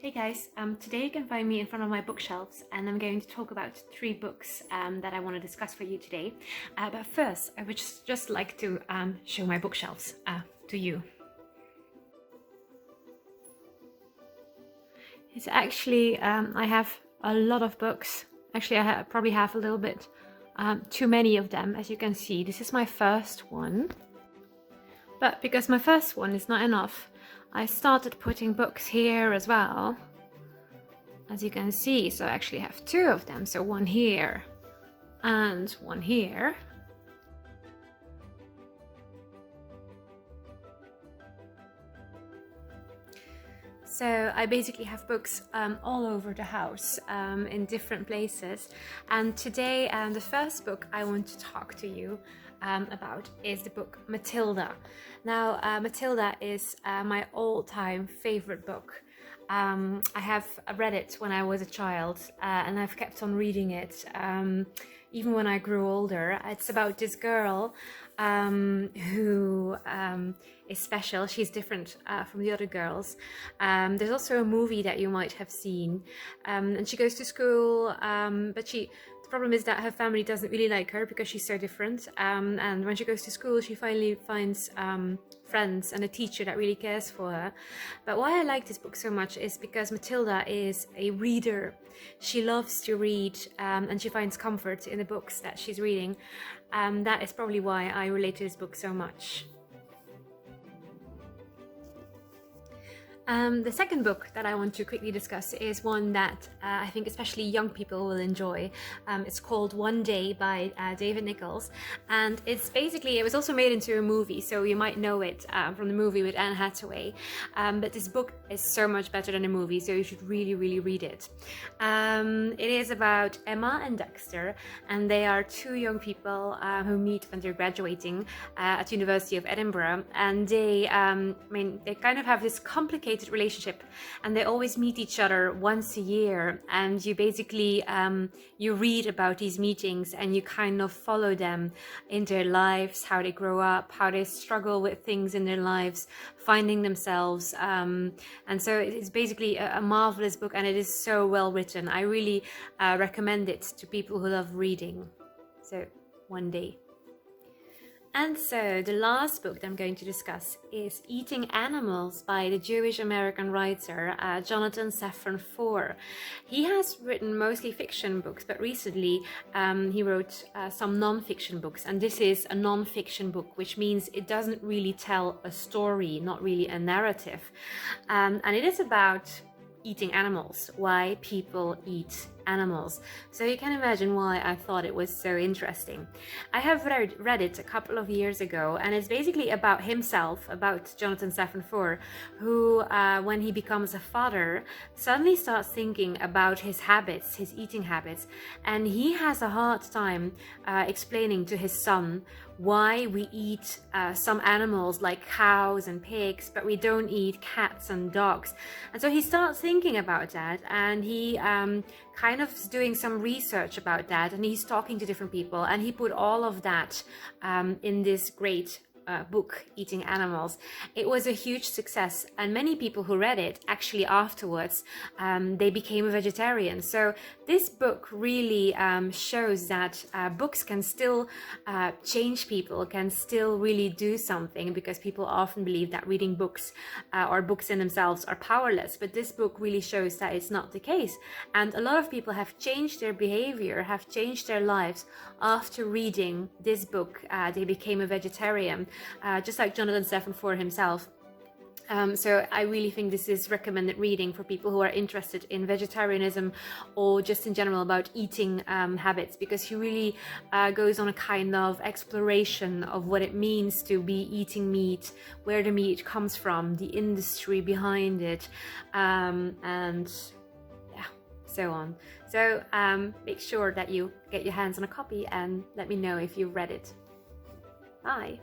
Hey guys, today you can find me in front of my bookshelves and I'm going to talk about 3 books that I want to discuss for you today. But first, I would just like to show my bookshelves to you. It's actually, I have a lot of books. Actually, I probably have a little bit too many of them. As you can see, this is my first one. But because my first one is not enough, I started putting books here as well, as you can see. So I actually have 2 of them, so one here and one here. So I basically have books all over the house in different places. And today the first book I want to talk to you about is the book Matilda. Now Matilda is my all-time favorite book. I have read it when I was a child and I've kept on reading it even when I grew older. It's about this girl who is special. She's different from the other girls. There's also a movie that you might have seen, and she goes to school, but the problem is that her family doesn't really like her because she's so different, and when she goes to school she finally finds friends and a teacher that really cares for her. But why I like this book so much is because Matilda is a reader. She loves to read and she finds comfort in the books that she's reading. That is probably why I relate to this book so much. The second book that I want to quickly discuss is one that I think especially young people will enjoy. It's called One Day by David Nicholls, and it was also made into a movie, so you might know it from the movie with Anne Hathaway. But this book is so much better than the movie, so you should really read it. It is about Emma and Dexter, and they are 2 young people who meet when they're graduating at the University of Edinburgh, and they kind of have this complicated relationship, and they always meet each other once a year, and you basically you read about these meetings and you kind of follow them in their lives, how they grow up, how they struggle with things in their lives, finding themselves, and so it's basically a marvelous book, and it is so well written. I really recommend it to people who love reading. So One Day. And so the last book that I'm going to discuss is Eating Animals by the Jewish-American writer Jonathan Safran Foer. He has written mostly fiction books, but recently he wrote some non-fiction books, and this is a non-fiction book, which means it doesn't really tell a story, not really a narrative. And it is about eating animals, why people eat animals. So you can imagine why I thought it was so interesting. I have read it a couple of years ago, and it's basically about himself, about Jonathan Safran Foer, who when he becomes a father suddenly starts thinking about his habits, his eating habits, and he has a hard time explaining to his son why we eat some animals like cows and pigs, but we don't eat cats and dogs. And so he starts thinking about that, and he kind of doing some research about that, and he's talking to different people, and he put all of that in this great book, Eating Animals. It was a huge success, and many people who read it actually afterwards they became a vegetarian. So this book really shows that books can still change people, can still really do something, because people often believe that reading books or books in themselves are powerless, but this book really shows that it's not the case, and a lot of people have changed their behavior, have changed their lives after reading this book. They became a vegetarian, just like Jonathan Safran Foer himself. So I really think this is recommended reading for people who are interested in vegetarianism or just in general about eating habits, because he really goes on a kind of exploration of what it means to be eating meat, where the meat comes from, the industry behind it, and yeah, so on. So make sure that you get your hands on a copy and let me know if you've read it. Bye!